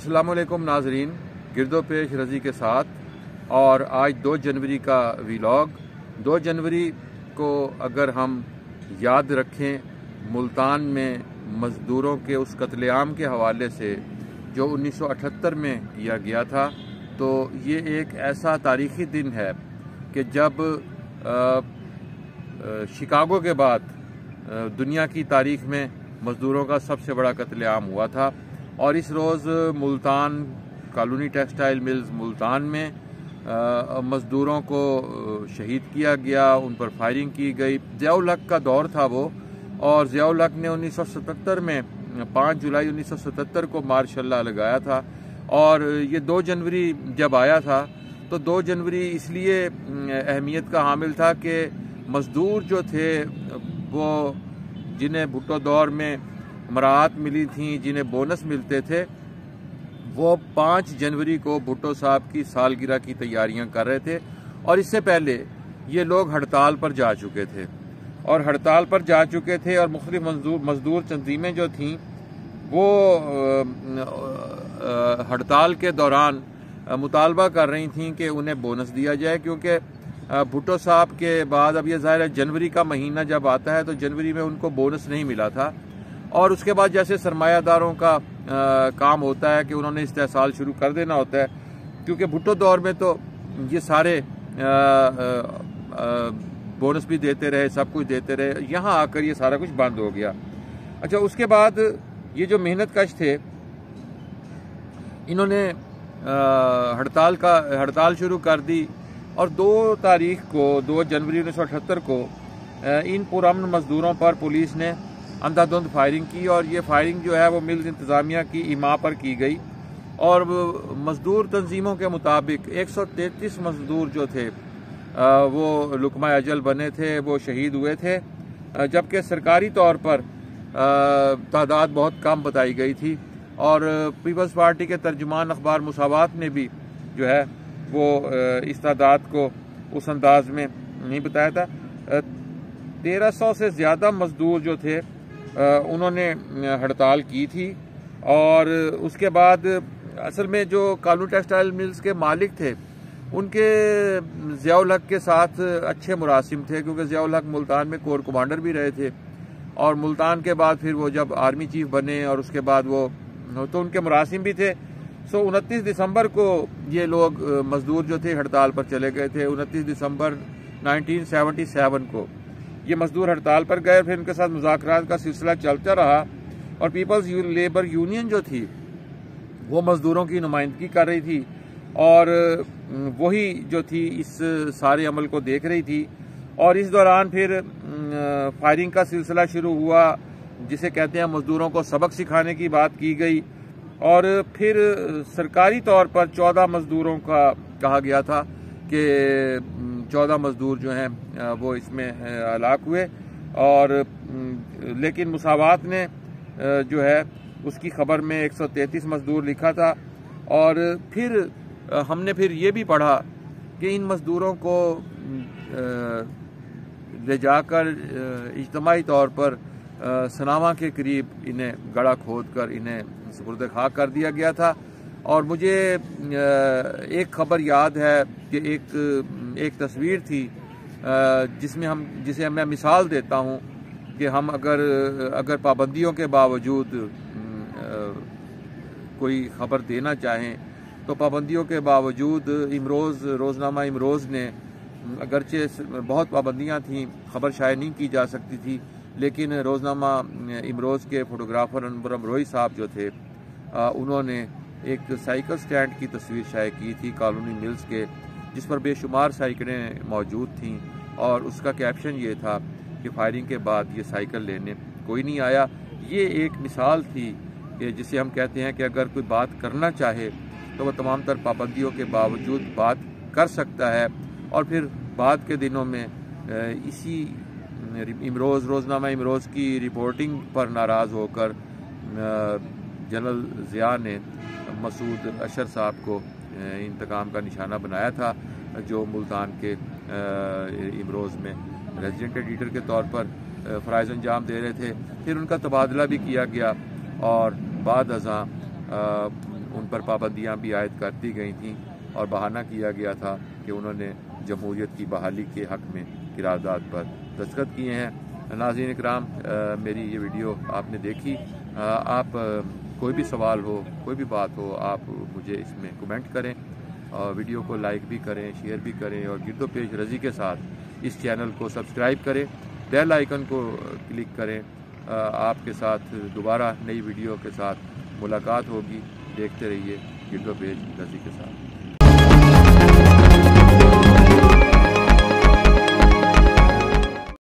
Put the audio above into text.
अस्सलाम वालेकुम नाजरीन, गिरदो पेश रजी के साथ। और आज 2 जनवरी का व्लॉग। 2 जनवरी को अगर हम याद रखें, मुल्तान में मज़दूरों के उस कत्लेआम के हवाले से जो 1978 में किया गया था, तो ये एक ऐसा तारीख़ी दिन है कि जब शिकागो के बाद दुनिया की तारीख़ में मज़दूरों का सबसे बड़ा कत्लेआम हुआ था। और इस रोज़ Multan colony textile mills Multan में मज़दूरों को शहीद किया गया, उन पर फायरिंग की गई। ज़िया-उल हक का दौर था वो, और ज़िया-उल हक ने 1977 में 5 जुलाई 1977 को मार्शल लॉ लगाया था। और ये 2 जनवरी जब आया था तो 2 जनवरी इसलिए अहमियत का हामिल था कि मज़दूर जो थे वो जिन्हें भुट्टो दौर में मराहत मिली थी, जिन्हें बोनस मिलते थे, वो 5 जनवरी को भुट्टो साहब की सालगिरह की तैयारियां कर रहे थे। और इससे पहले ये लोग हड़ताल पर जा चुके थे और मुख्तलिफ मजदूर तंजीमें जो थीं वो हड़ताल के दौरान मुतालबा कर रही थीं कि उन्हें बोनस दिया जाए, क्योंकि भुट्टो साहब के बाद अब ये ज़ाहिर है जनवरी का महीना जब आता है तो जनवरी में उनको बोनस नहीं मिला था। और उसके बाद जैसे सरमायादारों का काम होता है कि उन्होंने इस्तेहसाल शुरू कर देना होता है, क्योंकि भुट्टो दौर में तो ये सारे बोनस भी देते रहे, सब कुछ देते रहे। यहाँ आकर ये सारा कुछ बंद हो गया। अच्छा, उसके बाद ये जो मेहनत कश थे, इन्होंने हड़ताल शुरू कर दी। और 2 तारीख को 2 जनवरी 1978 को इन पुरअमन मजदूरों पर पुलिस ने अंधाधुंध फायरिंग की। और ये फायरिंग जो है वो मिल्स इंतज़ामिया की इमा पर की गई। और मजदूर तंजीमों के मुताबिक 133 मजदूर जो थे वो लुकमा अजल बने थे, वो शहीद हुए थे, जबकि सरकारी तौर पर तादाद बहुत कम बताई गई थी। और पीपल्स पार्टी के तर्जुमान अखबार मुसावात ने भी जो है वो इस तादाद को उस अंदाज में नहीं बताया था। 1300 से ज़्यादा मजदूर जो थे उन्होंने हड़ताल की थी। और उसके बाद असल में जो कॉलोनी टेक्सटाइल मिल्स के मालिक थे उनके ज़िया-उल हक के साथ अच्छे मुरासिम थे, क्योंकि ज़िया-उल हक मुल्तान में कोर कमांडर भी रहे थे। और मुल्तान के बाद फिर वो जब आर्मी चीफ बने और उसके बाद वो तो उनके मुरासिम भी थे। 29 दिसंबर को ये लोग मजदूर जो थे हड़ताल पर चले गए थे। 29 दिसंबर 1977 को ये मजदूर हड़ताल पर गए। फिर उनके साथ मुज़ाकरात का सिलसिला चलता रहा। और पीपल्स लेबर यूनियन जो थी वो मजदूरों की नुमाइंदगी कर रही थी, और वही जो थी इस सारे अमल को देख रही थी। और इस दौरान फिर फायरिंग का सिलसिला शुरू हुआ, जिसे कहते हैं मजदूरों को सबक सिखाने की बात की गई। और फिर सरकारी तौर पर 14 मजदूरों का कहा गया था कि 14 मजदूर जो हैं वो इसमें हलाक हुए। और लेकिन मुसावात ने जो है उसकी खबर में 133 मजदूर लिखा था। और फिर हमने फिर ये भी पढ़ा कि इन मजदूरों को ले जाकर इज्तमाही तौर पर सनावा के करीब इन्हें गड़ा खोद कर इन्हें सुपुर्द खाक कर दिया गया था। और मुझे एक खबर याद है कि एक तस्वीर थी जिसे मैं मिसाल देता हूँ कि हम अगर पाबंदियों के बावजूद कोई खबर देना चाहें तो पाबंदियों के बावजूद रोज़नामा इमरोज़ ने, अगरचे बहुत पाबंदियाँ थीं, खबर शाये नहीं की जा सकती थी, लेकिन रोज़नामा इमरोज़ के फ़ोटोग्राफ़र अनवर अमरोही साहब जो थे उन्होंने एक साइकिल स्टैंड की तस्वीर शाये की थी कॉलोनी मिल्स के, जिस पर बेशुमार साइकिलें मौजूद थीं। और उसका कैप्शन ये था कि फायरिंग के बाद ये साइकिल लेने कोई नहीं आया। ये एक मिसाल थी कि जिसे हम कहते हैं कि अगर कोई बात करना चाहे तो वह तमाम तर पाबंदियों के बावजूद बात कर सकता है। और फिर बाद के दिनों में इसी रोज़नामा इमरोज़ की रिपोर्टिंग पर नाराज़ होकर जनरल ज़िया ने मसूद अशर साहब को इंतकाम का निशाना बनाया था, जो मुल्तान के इमरोज़ में रेजिडेंट एडिटर के तौर पर फ़राइज़ अंजाम दे रहे थे। फिर उनका तबादला भी किया गया और बाद अज़ां ان پر پابندیاں بھی عائد کر دی گئی تھیں اور بہانہ کیا گیا تھا کہ انہوں نے جمہوریت کی بحالی کے حق میں قرارداد پر دستخط کیے ہیں۔ ناظرین اکرام، میری یہ ویڈیو آپ نے دیکھی، آپ کوئی بھی سوال ہو، کوئی بھی بات ہو، آپ مجھے اس میں کمنٹ کریں اور ویڈیو کو لائک بھی کریں، شیئر بھی کریں اور گرد و پیش رضی کے ساتھ اس چینل کو سبسکرائب کریں، بیل آئیکن کو کلک کریں۔ آپ کے ساتھ دوبارہ نئی ویڈیو کے ساتھ ملاقات ہوگی۔ دیکھتے رہیے گرد و پیش رضی کے ساتھ۔